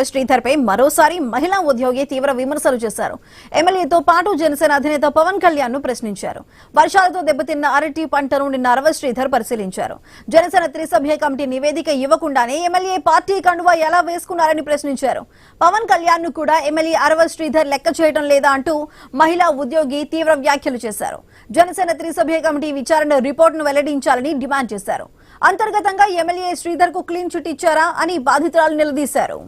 శ్రీధర్ పై మరోసారి మహిళా ఉద్యోగి తీవ్ర విమర్శలు చేశారు. ఎమ్మెల్యేతో పాటు జనసేన అధినేత పవన్ కళ్యాణ్ ను ప్రశ్నించారు. వర్షాలతో దెబ్బతిన్న అరటి పంటను నిన్న శ్రీధర్ పరిశీలించారు. జనసేన త్రిసభ్య కమిటీ నివేదిక ఇవ్వకుండానే ఎమ్మెల్యే పార్టీ కండువా ఎలా వేసుకున్నారని ప్రశ్నించారు. పవన్ కళ్యాణ్ ను కూడా ఎమ్మెల్యే శ్రీధర్ లెక్క చేయడం లేదా అంటూ మహిళా ఉద్యోగి తీవ్ర వ్యాఖ్యలు చేశారు. జనసేన త్రిసభ్య కమిటీ విచారణ రిపోర్టును వెల్లడించాలని డిమాండ్ చేశారు. అంతర్గతంగా ఎమ్మెల్యే శ్రీధర్ కు క్లీన్ చిట్ ఇచ్చారా అని బాధితురాలు నిలదీశారు.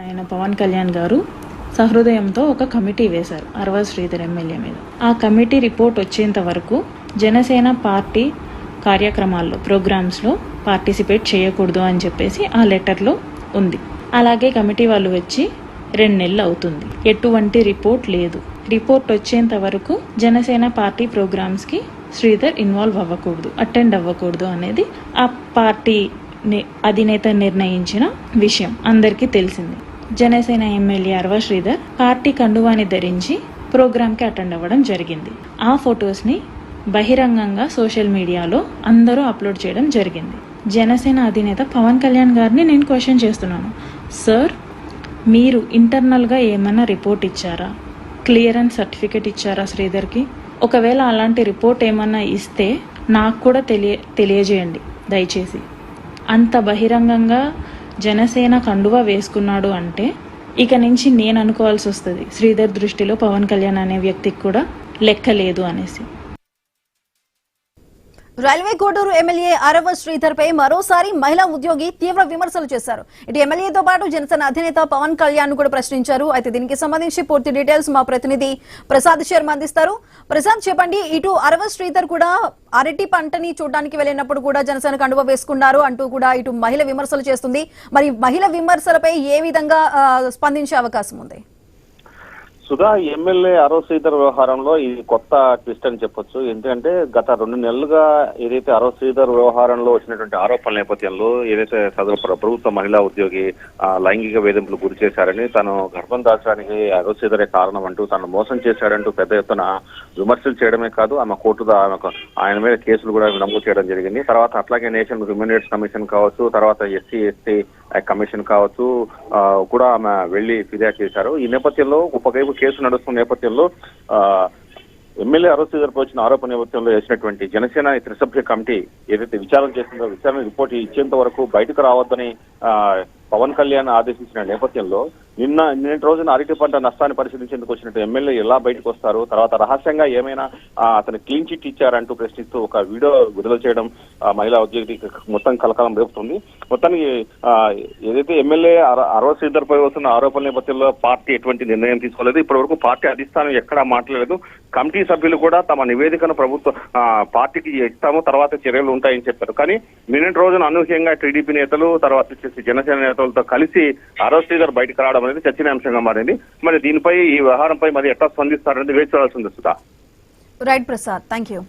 ఆయన పవన్ కళ్యాణ్ గారు సహృదయంతో ఒక కమిటీ వేశారు శ్రీధర్ ఎమ్మెల్యే మీద. ఆ కమిటీ రిపోర్ట్ వచ్చేంత వరకు జనసేన పార్టీ కార్యక్రమాల్లో ప్రోగ్రామ్స్లో పార్టిసిపేట్ చేయకూడదు అని చెప్పేసి ఆ లెటర్లో ఉంది. అలాగే కమిటీ వాళ్ళు వచ్చి 2 నెలలు అవుతుంది, ఎటువంటి రిపోర్ట్ లేదు. రిపోర్ట్ వచ్చేంత వరకు జనసేన పార్టీ ప్రోగ్రామ్స్కి శ్రీధర్ ఇన్వాల్వ్ అవ్వకూడదు, అటెండ్ అవ్వకూడదు అనేది ఆ పార్టీ అధినేత నిర్ణయించిన విషయం అందరికీ తెలిసింది. జనసేన ఎమ్మెల్యే శ్రీధర్ పార్టీ కండువాని ధరించి ప్రోగ్రామ్కి అటెండ్ అవ్వడం జరిగింది. ఆ ఫొటోస్ని బహిరంగంగా సోషల్ మీడియాలో అందరూ అప్లోడ్ చేయడం జరిగింది. జనసేన అధినేత పవన్ కళ్యాణ్ గారిని నేను క్వశ్చన్ చేస్తున్నాను, సార్ మీరు ఇంటర్నల్గా ఏమైనా రిపోర్ట్ ఇచ్చారా, క్లియరెన్స్ సర్టిఫికేట్ ఇచ్చారా శ్రీధర్కి? ఒకవేళ అలాంటి రిపోర్ట్ ఏమన్నా ఇస్తే నాకు కూడా తెలియజేయండి దయచేసి. అంత బహిరంగంగా జనసేన కండువా వేసుకున్నాడు అంటే ఇక నుంచి నేను అనుకోవాల్సి వస్తుంది, శ్రీధర్ దృష్టిలో పవన్ కళ్యాణ్ అనే వ్యక్తికి కూడా లెక్క లేదు అనేసి. రైల్వే కోటూరు ఎమ్మెల్యే శ్రీధర్ పై మరోసారి మహిళా ఉద్యోగి తీవ్ర విమర్శలు చేశారు. ఇటు ఎమ్మెల్యేతో పాటు జనసేన అధినేత పవన్ కళ్యాణ్ ను కూడా ప్రశ్నించారు. అయితే దీనికి సంబంధించి పూర్తి డీటెయిల్స్ మా ప్రతినిధి ప్రసాద్ శర్మ అందిస్తారు. ప్రసాద్, చెప్పండి, ఇటు శ్రీధర్ కూడా అరటి పంటని చూడడానికి వెళ్ళినప్పుడు కూడా జనసేన కండువా వేసుకున్నారు అంటూ కూడా ఇటు మహిళ విమర్శలు చేస్తుంది. మరి మహిళ విమర్శలపై ఏ విధంగా స్పందించే అవకాశం ఉంది? సుధా, ఎమ్మెల్యే శ్రీధర్ వ్యవహారంలో ఇది కొత్త ట్విస్ట్ అని చెప్పొచ్చు. ఎందుకంటే గత 2 నెలలుగా ఏదైతే శ్రీధర్ వ్యవహారంలో వచ్చినటువంటి ఆరోపణల నేపథ్యంలో ఏదైతే సదరు ప్రభుత్వ మహిళా ఉద్యోగి లైంగిక వేధింపులు గురి చేశారని, తను గర్భం దాచడానికి శ్రీధరే కారణం అంటూ తను మోసం చేశాడంటూ పెద్ద ఎత్తున విమర్శలు చేయడమే కాదు, ఆమె కోర్టులో ఆయన మీద కేసులు కూడా నమోదు చేయడం జరిగింది. తర్వాత అట్లాగే నేషనల్ హ్యూమన్ రైట్స్ కమిషన్ కావచ్చు, తర్వాత ఎస్సీ కమిషన్ కావచ్చు కూడా ఆమె వెళ్లి ఫిర్యాదు చేశారు. ఈ నేపథ్యంలో ఒకవైపు కేసు నడుస్తున్న నేపథ్యంలో ఎమ్మెల్యే శ్రీధర్పై వచ్చిన ఆరోపణ నేపథ్యంలో వేసినటువంటి జనసేన త్రిసభ్య కమిటీ ఏదైతే విచారణ చేస్తుందో విచారణ రిపోర్ట్ ఇచ్చేంత వరకు బయటకు రావద్దని పవన్ కళ్యాణ్ ఆదేశించిన నేపథ్యంలో నిన్నటి రోజున అరటి పంట నష్టాన్ని పరిశీలించేందుకు వచ్చినట్టు ఎమ్మెల్యే ఎలా బయటకు వస్తారు, తర్వాత రహస్యంగా ఏమైనా అతను క్లీన్ చిట్ ఇచ్చారంటూ ప్రశ్నిస్తూ ఒక వీడియో విడుదల చేయడం మహిళా ఉద్యోగి మొత్తం కలకలం రేపుతుంది. మొత్తానికి ఏదైతే ఎమ్మెల్యే శ్రీధర్ పై వస్తున్న ఆరోపణల నేపథ్యంలో పార్టీ ఎటువంటి నిర్ణయం తీసుకోలేదు. ఇప్పటి వరకు పార్టీ అధిష్టానం ఎక్కడా మాట్లాడలేదు. కమిటీ సభ్యులు కూడా తమ నివేదికను పార్టీకి ఇస్తాము, తర్వాత చర్యలు ఉంటాయని చెప్పారు. కానీ నిన్నటి రోజున అనూహ్యంగా టీడీపీ నేతలు, తర్వాత వచ్చేసి జనసేన నేతలతో కలిసి శ్రీధర్ బయటకు రావడం అనేది చర్చనీయాంశంగా మారింది. మరి దీనిపై ఈ వ్యవహారంపై మరి ఎట్లా స్పందిస్తారనేది వేచి చూడాల్సి ఉంది. Right Prasad, thank you.